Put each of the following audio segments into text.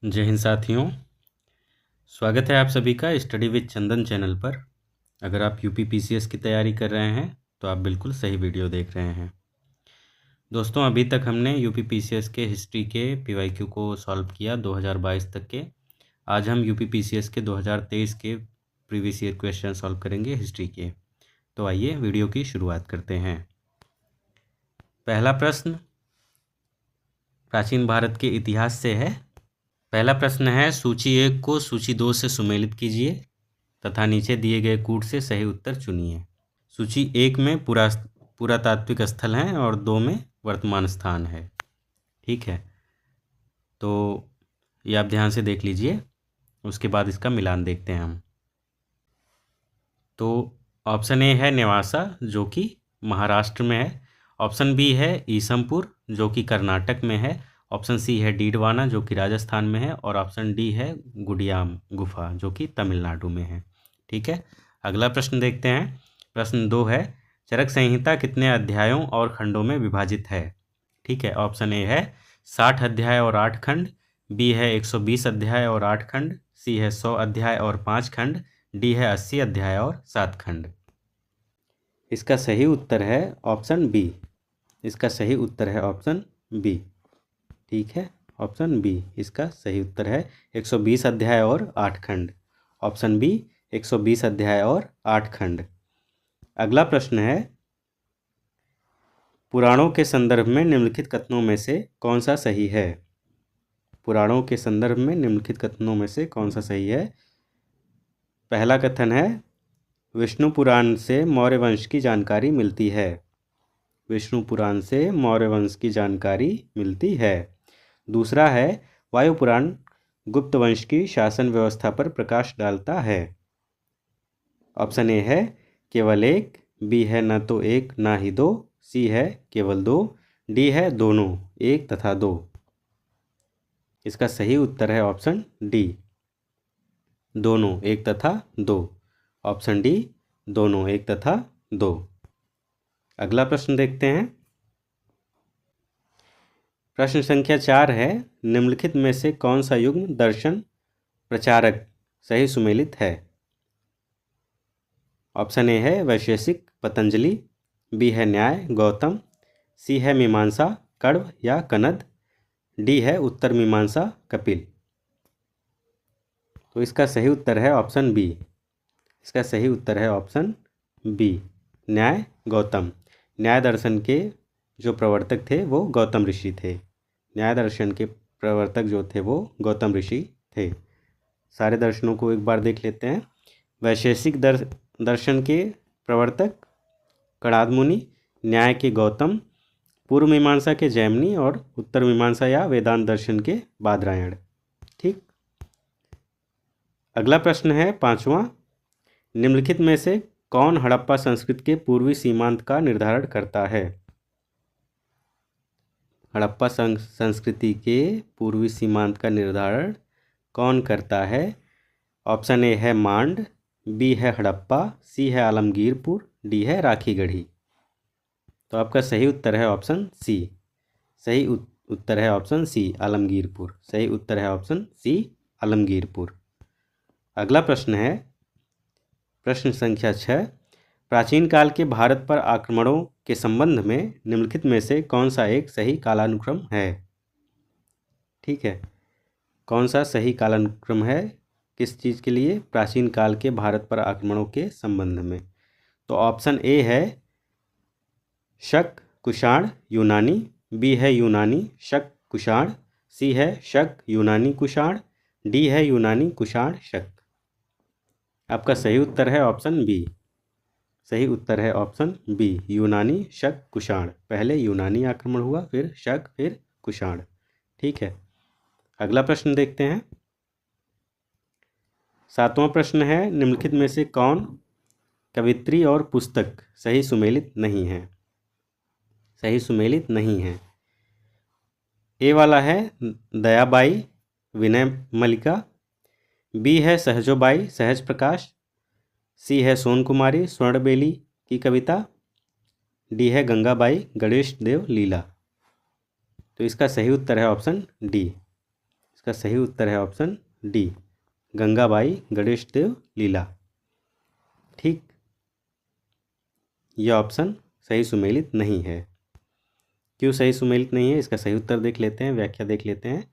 जय हिंद साथियों, स्वागत है आप सभी का स्टडी विद चंदन चैनल पर। अगर आप यूपी पीसीएस की तैयारी कर रहे हैं तो आप बिल्कुल सही वीडियो देख रहे हैं। दोस्तों, अभी तक हमने यूपी पीसीएस के हिस्ट्री के पीवाईक्यू को सॉल्व किया 2022 तक के। आज हम यूपी पीसीएस के 2023 के प्रीवियस ईयर क्वेश्चन सॉल्व करेंगे हिस्ट्री के। तो आइए वीडियो की शुरुआत करते हैं। पहला प्रश्न प्राचीन भारत के इतिहास से है। पहला प्रश्न है, सूची 1 को सूची 2 से सुमेलित कीजिए तथा नीचे दिए गए कूट से सही उत्तर चुनिए। सूची 1 में पुरातात्विक स्थल हैं और 2 में वर्तमान स्थान है। ठीक है, तो ये आप ध्यान से देख लीजिए, उसके बाद इसका मिलान देखते हैं हम। तो ऑप्शन ए है नेवासा, जो कि महाराष्ट्र में है। ऑप्शन बी है ईसमपुर, जो कि कर्नाटक में है। ऑप्शन सी है डीडवाना, जो कि राजस्थान में है। और ऑप्शन डी है गुडियाम गुफा, जो कि तमिलनाडु में है। ठीक है, अगला प्रश्न देखते हैं। प्रश्न 2 है, चरक संहिता कितने अध्यायों और खंडों में विभाजित है? ठीक है, ऑप्शन ए है 60 अध्याय और 8 खंड, बी है 120 अध्याय और 8 खंड, सी है 100 अध्याय और 5 खंड, डी है 80 अध्याय और 7 खंड। इसका सही उत्तर है ऑप्शन बी। इसका सही उत्तर है ऑप्शन बी। ठीक है, ऑप्शन बी इसका सही उत्तर है 120 अध्याय और 8 खंड। ऑप्शन बी 120 अध्याय और 8 खंड। अगला प्रश्न है, पुराणों के संदर्भ में निम्नलिखित कथनों में से कौन सा सही है? पुराणों के संदर्भ में निम्नलिखित कथनों में से कौन सा सही है? पहला कथन है, विष्णु पुराण से मौर्य वंश की जानकारी मिलती है। विष्णु पुराण से मौर्य वंश की जानकारी मिलती है। दूसरा है, वायु पुराण गुप्त वंश की शासन व्यवस्था पर प्रकाश डालता है। ऑप्शन ए है केवल एक, बी है न तो एक ना ही दो, सी है केवल दो, डी है दोनों एक तथा दो। इसका सही उत्तर है ऑप्शन डी, दोनों एक तथा दो। ऑप्शन डी, दोनों एक तथा दो। अगला प्रश्न देखते हैं। प्रश्न संख्या 4 है, निम्नलिखित में से कौन सा युग्म दर्शन प्रचारक सही सुमेलित है? ऑप्शन ए है वैशेषिक पतंजलि, बी है न्याय गौतम, सी है मीमांसा कण्व या कनद, डी है उत्तर मीमांसा कपिल। तो इसका सही उत्तर है ऑप्शन बी। इसका सही उत्तर है ऑप्शन बी, न्याय गौतम। न्याय दर्शन के जो प्रवर्तक थे वो गौतम ऋषि थे। न्याय दर्शन के प्रवर्तक जो थे वो गौतम ऋषि थे। सारे दर्शनों को एक बार देख लेते हैं। वैशेषिक दर्शन के प्रवर्तक कणाद मुनि, न्याय के गौतम, पूर्व मीमांसा के जैमिनी और उत्तर मीमांसा या वेदांत दर्शन के बादरायण। ठीक, अगला प्रश्न है 5वां, निम्नलिखित में से कौन हड़प्पा संस्कृति के पूर्वी सीमांत का निर्धारण करता है? हड़प्पा संस्कृति के पूर्वी सीमांत का निर्धारण कौन करता है? ऑप्शन ए है मांड, बी है हड़प्पा, सी है आलमगीरपुर, डी है राखीगढ़ी। तो आपका सही उत्तर है ऑप्शन सी। सही उत्तर है ऑप्शन सी, आलमगीरपुर। सही उत्तर है ऑप्शन सी, आलमगीरपुर। अगला प्रश्न है प्रश्न संख्या 6, प्राचीन काल के भारत पर आक्रमणों के संबंध में निम्नलिखित में से कौन सा एक सही कालानुक्रम है? ठीक है, कौन सा सही कालानुक्रम है किस चीज़ के लिए? प्राचीन काल के भारत पर आक्रमणों के संबंध में। तो ऑप्शन ए है शक कुषाण यूनानी, बी है यूनानी शक कुषाण, सी है शक यूनानी कुषाण, डी है यूनानी कुषाण शक। आपका सही उत्तर है ऑप्शन बी। सही उत्तर है ऑप्शन बी, यूनानी शक कुषाण। पहले यूनानी आक्रमण हुआ, फिर शक, फिर कुषाण। ठीक है, अगला प्रश्न देखते हैं। 7वां प्रश्न है, निम्नलिखित में से कौन कवित्री और पुस्तक सही सुमेलित नहीं है? सही सुमेलित नहीं है। ए वाला है दयाबाई विनय मल्लिका, बी है सहजोबाई सहज प्रकाश, सी है सोन कुमारी स्वर्णबेली की कविता, डी है गंगाबाई गणेश देव लीला। तो इसका सही उत्तर है ऑप्शन डी। इसका सही उत्तर है ऑप्शन डी, गंगाबाई गणेश देव लीला। ठीक, यह ऑप्शन सही सुमेलित नहीं है। क्यों सही सुमेलित नहीं है, इसका सही उत्तर देख लेते हैं, व्याख्या देख लेते हैं।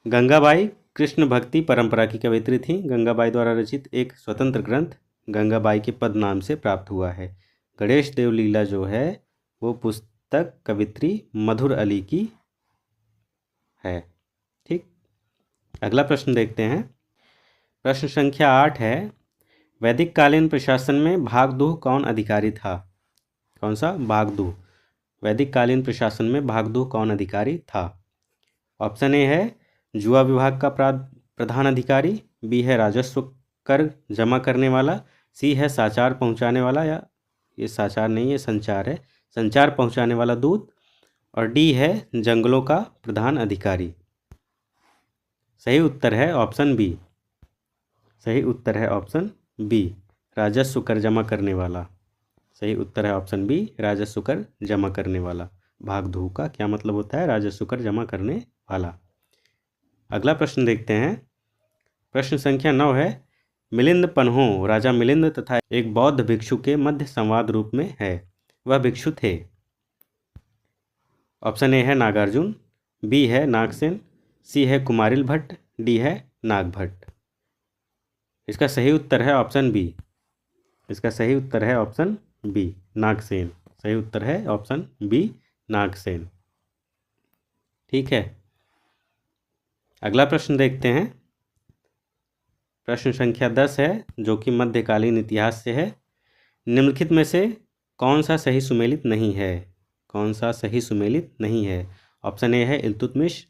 गंगाबाई कृष्ण भक्ति परंपरा की कवयित्री थी। गंगाबाई द्वारा रचित एक स्वतंत्र ग्रंथ गंगाबाई के पद नाम से प्राप्त हुआ है। गणेश देव लीला जो है वो पुस्तक कवित्री मधुर अली की है। ठीक, अगला प्रश्न देखते हैं। प्रश्न संख्या 8 है, वैदिक कालीन प्रशासन में भागदूह कौन अधिकारी था? कौन सा? भागदूह। वैदिक कालीन प्रशासन में भागदूह कौन अधिकारी था? ऑप्शन ए है जुआ विभाग का प्रधान अधिकारी, बी है राजस्व कर जमा करने वाला, सी है साचार पहुंचाने वाला, या ये साचार नहीं, ये संचार है, संचार पहुंचाने वाला दूत, और डी है जंगलों का प्रधान अधिकारी। सही उत्तर है ऑप्शन बी। सही उत्तर है ऑप्शन बी, राजस्व कर जमा करने वाला। सही उत्तर है ऑप्शन बी, राजस्व कर जमा करने वाला। भागदूह का क्या मतलब होता है? राजस्व कर जमा करने वाला। अगला प्रश्न देखते हैं। प्रश्न संख्या 9 है, मिलिंद पन्हो राजा मिलिंद तथा एक बौद्ध भिक्षु के मध्य संवाद रूप में है। वह भिक्षु थे। ऑप्शन ए है नागार्जुन, बी है नागसेन, सी है कुमारिल भट्ट, डी है नागभट्ट। इसका सही उत्तर है ऑप्शन बी। इसका सही उत्तर है ऑप्शन बी, नागसेन। सही उत्तर है ऑप्शन बी, नागसेन। ठीक है, अगला प्रश्न देखते हैं। प्रश्न संख्या 10 है जो कि मध्यकालीन इतिहास से है। निम्नलिखित में से कौन सा सही सुमेलित नहीं है? कौन सा सही सुमेलित नहीं है? ऑप्शन ए है इल्तुतमिश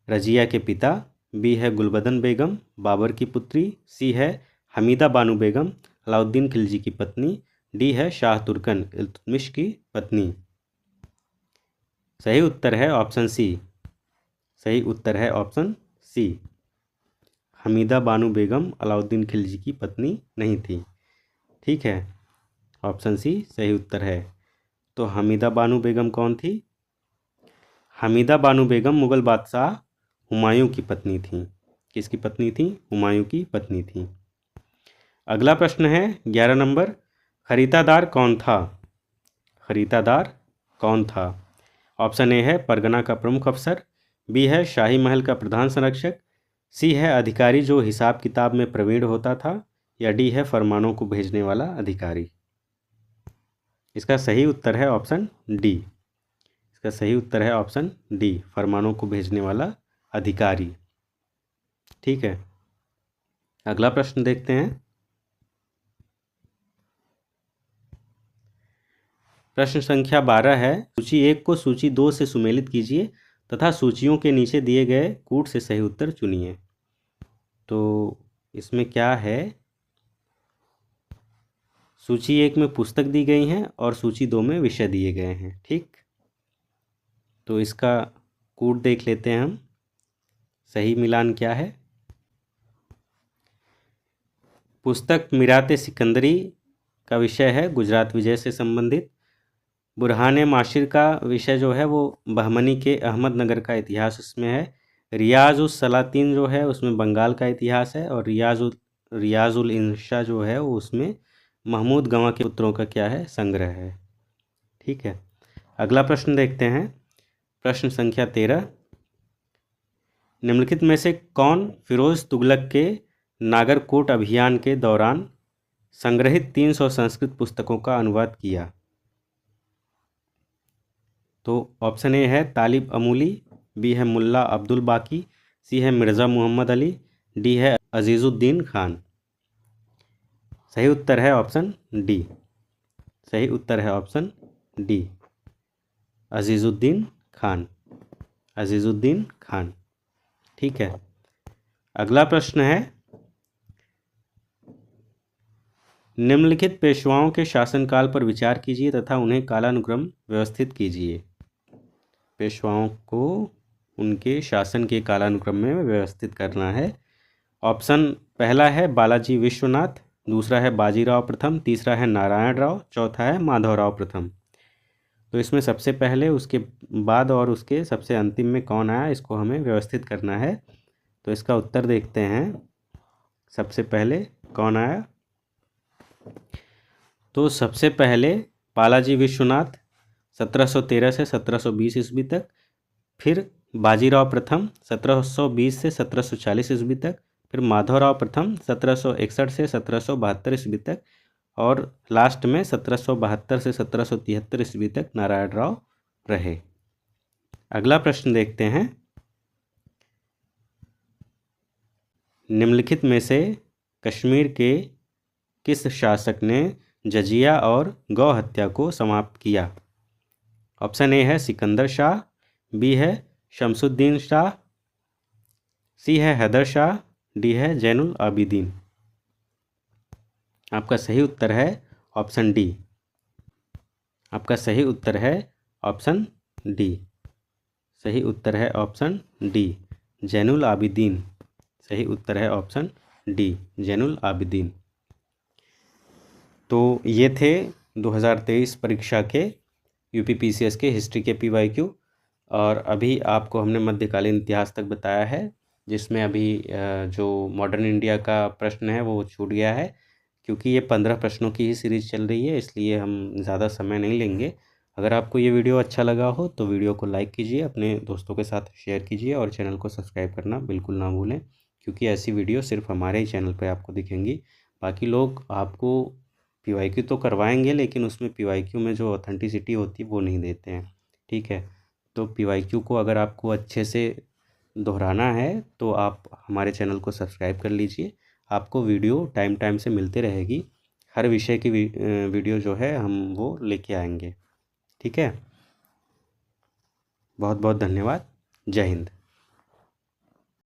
रजिया के पिता, बी है गुलबदन बेगम बाबर की पुत्री, सी है हमीदा बानो बेगम अलाउद्दीन खिलजी की पत्नी, डी है शाह तुर्कन इल्तुतमिश की पत्नी। सही उत्तर है ऑप्शन सी। सही उत्तर है ऑप्शन सी, हमीदा बानो बेगम अलाउद्दीन खिलजी की पत्नी नहीं थी। ठीक है, ऑप्शन सी सही उत्तर है। तो हमीदा बानो बेगम कौन थी? हमीदा बानो बेगम मुगल बादशाह हुमायूं की पत्नी थी। किसकी पत्नी थी? हुमायूं की पत्नी थी। अगला प्रश्न है 11 नंबर, खरीदादार कौन था? खरीदादार कौन था? ऑप्शन ए है परगना का प्रमुख अफसर, बी है शाही महल का प्रधान संरक्षक, सी है अधिकारी जो हिसाब किताब में प्रवीण होता था, या डी है फरमानों को भेजने वाला अधिकारी। इसका सही उत्तर है ऑप्शन डी। इसका सही उत्तर है ऑप्शन डी, फरमानों को भेजने वाला अधिकारी। ठीक है, अगला प्रश्न देखते हैं। प्रश्न संख्या 12 है, सूची 1 को सूची 2 से सुमेलित कीजिए तथा सूचियों के नीचे दिए गए कूट से सही उत्तर चुनिए। तो इसमें क्या है, सूची 1 में पुस्तक दी गई हैं और सूची 2 में विषय दिए गए हैं। ठीक, तो इसका कूट देख लेते हैं हम, सही मिलान क्या है। पुस्तक मीरात सिकंदरी का विषय है गुजरात विजय से संबंधित। बुरहान माशिर का विषय जो है वो बहमनी के अहमदनगर का इतिहास उसमें है। रियाज उस सलातीन जो है उसमें बंगाल का इतिहास है, और रियाजुल इंशा जो है वो उसमें महमूद गवां के पुत्रों का क्या है, संग्रह है। ठीक है, अगला प्रश्न देखते हैं। प्रश्न संख्या 13, निम्नलिखित में से कौन फिरोज तुगलक के नागरकोट अभियान के दौरान संग्रहित 300 संस्कृत पुस्तकों का अनुवाद किया? तो ऑप्शन ए है तालिब अमूली, बी है मुल्ला अब्दुल बाकी, सी है मिर्ज़ा मोहम्मद अली, डी है अजीज़ुद्दीन खान। सही उत्तर है ऑप्शन डी। सही उत्तर है ऑप्शन डी, अजीज़ुद्दीन खान। अजीज़ुद्दीन खान। ठीक है, अगला प्रश्न है, निम्नलिखित पेशवाओं के शासनकाल पर विचार कीजिए तथा उन्हें कालानुक्रम व्यवस्थित कीजिए। पेशवाओं को उनके शासन के कालानुक्रम में व्यवस्थित करना है। ऑप्शन पहला है बालाजी विश्वनाथ, दूसरा है बाजीराव प्रथम, तीसरा है नारायण राव, चौथा है माधवराव प्रथम। तो इसमें सबसे पहले, उसके बाद और उसके सबसे अंतिम में कौन आया, इसको हमें व्यवस्थित करना है। तो इसका उत्तर देखते हैं। सबसे पहले कौन आया? तो सबसे पहले बालाजी विश्वनाथ 1713 से 1720 ईस्वी तक, फिर बाजीराव प्रथम 1720 से 1740 ईस्वी तक, फिर माधवराव प्रथम 1761 से 1772 ईस्वी तक, और लास्ट में 1772 से 1773 ईस्वी तक नारायण राव रहे। अगला प्रश्न देखते हैं। निम्नलिखित में से कश्मीर के किस शासक ने जजिया और गौ हत्या को समाप्त किया? ऑप्शन ए है सिकंदर शाह, बी है शमसुद्दीन शाह, सी है हैदर शाह, डी है जैनुल आबिदीन। आपका सही उत्तर है ऑप्शन डी। आपका सही उत्तर है ऑप्शन डी। सही उत्तर है ऑप्शन डी, जैनुल आबिदीन। सही उत्तर है ऑप्शन डी, जैनुल आबिदीन। तो ये थे 2023 परीक्षा के यूपीपीसीएस के हिस्ट्री के पीवाईक्यू। और अभी आपको हमने मध्यकालीन इतिहास तक बताया है, जिसमें अभी जो मॉडर्न इंडिया का प्रश्न है वो छूट गया है, क्योंकि ये 15 प्रश्नों की ही सीरीज़ चल रही है, इसलिए हम ज़्यादा समय नहीं लेंगे। अगर आपको ये वीडियो अच्छा लगा हो तो वीडियो को लाइक कीजिए, अपने दोस्तों के साथ शेयर कीजिए, और चैनल को सब्सक्राइब करना बिल्कुल ना भूलें, क्योंकि ऐसी वीडियो सिर्फ हमारे ही चैनल पर आपको दिखेंगी। बाकी लोग आपको पीवाईक्यू तो करवाएंगे, लेकिन उसमें पीवाईक्यू में जो ऑथेंटिसिटी होती है वो नहीं देते हैं। ठीक है, तो पीवाईक्यू को अगर आपको अच्छे से दोहराना है तो आप हमारे चैनल को सब्सक्राइब कर लीजिए। आपको वीडियो टाइम टाइम से मिलते रहेगी। हर विषय की वीडियो जो है हम वो लेके आएंगे। ठीक है, बहुत बहुत धन्यवाद। जय हिंद।